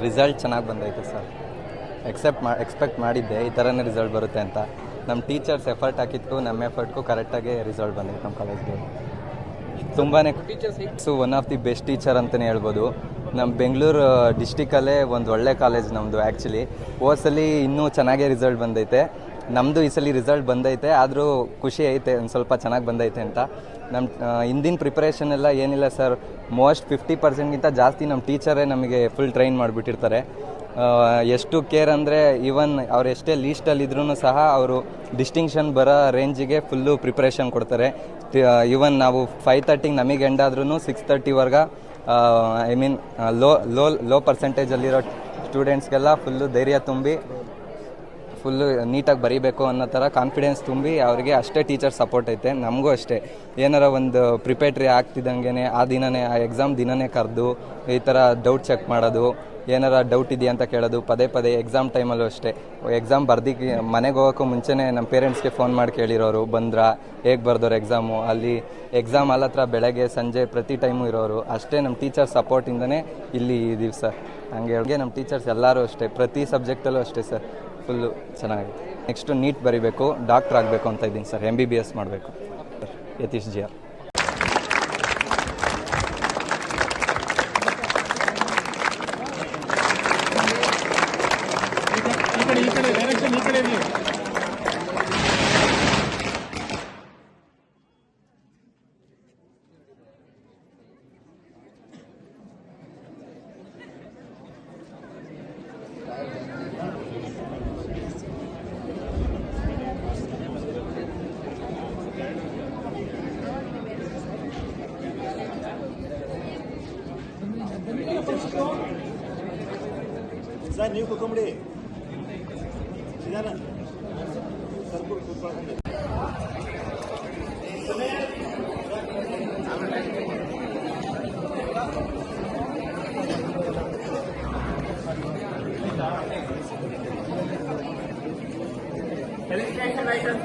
Result ಚೆನ್ನಾಗಿ ಬಂದೈತೆ sir. Expect ಮಾಡಿದ್ದೆ ಈ ಥರನೇ ರಿಸಲ್ಟ್ ಬರುತ್ತೆ ಅಂತ. ನಮ್ಮ ಟೀಚರ್ಸ್ ಎಫರ್ಟ್ ಹಾಕಿದ್ಕು ನಮ್ಮ ಎಫರ್ಟ್ಗೂ ಕರೆಕ್ಟಾಗಿ ರಿಸಲ್ಟ್ ಬಂದೈತೆ ನಮ್ಮ ಕಾಲೇಜ್ಗೆ. ತುಂಬಾ one of the best teacher ಅಂತಲೇ ಹೇಳ್ಬೋದು. ನಮ್ಮ ಬೆಂಗಳೂರು ಡಿಸ್ಟಿಕಲ್ಲೇ ಒಂದು ಒಳ್ಳೆ ಕಾಲೇಜ್ ನಮ್ಮದು. ಆ್ಯಕ್ಚುಲಿ ಹೋದ್ಸಲಿ ಇನ್ನೂ ಚೆನ್ನಾಗೇ ರಿಸಲ್ಟ್ ಬಂದೈತೆ. ನಮ್ಮದು ಈ ಸಲ ರಿಸಲ್ಟ್ ಬಂದೈತೆ, ಆದರೂ ಖುಷಿ ಐತೆ ಒಂದು ಸ್ವಲ್ಪ ಚೆನ್ನಾಗಿ ಬಂದೈತೆ ಅಂತ. ನಮ್ಮ ಹಿಂದಿನ ಪ್ರಿಪ್ರೇಷನ್ ಎಲ್ಲ ಏನಿಲ್ಲ ಸರ್, ಮೋಸ್ಟ್ 50% ಜಾಸ್ತಿ ನಮ್ಮ ಟೀಚರೇ ನಮಗೆ ಫುಲ್ ಟ್ರೈನ್ ಮಾಡಿಬಿಟ್ಟಿರ್ತಾರೆ. ಎಷ್ಟು ಕೇರ್ ಅಂದರೆ ಈವನ್ ಅವ್ರು ಎಷ್ಟೇ ಲೀಸ್ಟಲ್ಲಿದ್ರೂ ಸಹ ಅವರು ಡಿಸ್ಟಿಂಕ್ಷನ್ ಬರೋ ರೇಂಜಿಗೆ ಫುಲ್ಲು ಪ್ರಿಪ್ರೇಷನ್ ಕೊಡ್ತಾರೆ. ಈವನ್ ನಾವು 5:30 ನಮಗೆ ಎಂಡ್ ಆದ್ರೂ 6:30 ಐ ಮೀನ್ ಲೋ ಪರ್ಸೆಂಟೇಜಲ್ಲಿರೋ ಸ್ಟೂಡೆಂಟ್ಸ್ಗೆಲ್ಲ ಫುಲ್ಲು ಧೈರ್ಯ ತುಂಬಿ ಫುಲ್ಲು ನೀಟಾಗಿ ಬರೀಬೇಕು ಅನ್ನೋ ಥರ ಕಾನ್ಫಿಡೆನ್ಸ್ ತುಂಬಿ ಅವರಿಗೆ ಅಷ್ಟೇ ಟೀಚರ್ ಸಪೋರ್ಟ್ ಐತೆ. ನಮಗೂ ಅಷ್ಟೇ, ಏನಾರ ಒಂದು ಪ್ರಿಪೇಟ್ರಿ ಆಗ್ತಿದ್ದಂಗೆ ಆ ದಿನವೇ ಆ ಎಕ್ಸಾಮ್ ದಿನವೇ ಕರೆದು ಈ ಥರ ಡೌಟ್ ಚೆಕ್ ಮಾಡೋದು, ಏನಾರ ಡೌಟ್ ಇದೆಯಾ ಅಂತ ಕೇಳೋದು ಪದೇ ಎಕ್ಸಾಮ್ ಟೈಮಲ್ಲೂ ಅಷ್ಟೇ. ಎಕ್ಸಾಮ್ ಬರ್ದಿಕ್ಕೆ ಮನೆಗೆ ಹೋಗೋಕ್ಕೂ ಮುಂಚೆನೇ ನಮ್ಮ ಪೇರೆಂಟ್ಸ್ಗೆ ಫೋನ್ ಮಾಡಿ ಕೇಳಿರೋರು, ಬಂದ್ರಾ, ಹೇಗೆ ಬರ್ದವ್ರು ಎಕ್ಸಾಮು. ಅಲ್ಲಿ ಎಕ್ಸಾಮ್ ಹಾಲ್ ಹತ್ರ ಬೆಳಗ್ಗೆ ಸಂಜೆ ಪ್ರತಿ ಟೈಮು ಇರೋರು. ಅಷ್ಟೇ ನಮ್ಮ ಟೀಚರ್ ಸಪೋರ್ಟಿಂದನೇ ಇಲ್ಲಿ ಇದೀವಿ ಸರ್. ಹಂಗೆ ನಮ್ಮ ಟೀಚರ್ಸ್ ಎಲ್ಲರೂ ಅಷ್ಟೇ, ಪ್ರತಿ ಸಬ್ಜೆಕ್ಟಲ್ಲೂ ಅಷ್ಟೇ ಸರ್, ಫುಲ್ಲು ಚೆನ್ನಾಗಿದೆ. ನೆಕ್ಸ್ಟು ನೀಟ್ ಬರೀಬೇಕು, ಡಾಕ್ಟ್ರ್ ಆಗಬೇಕು ಅಂತ ಇದ್ದೀನಿ ಸರ್. MBBS ಮಾಡಬೇಕು. ಯತೀಶ್ GR. ಸರ್ ನೀವು ಕೂತ್ಕೊಂಬಿಡಿ. ಸರ್ ಕೂತ್ಕೊಳ್ಳಿ. Registration license.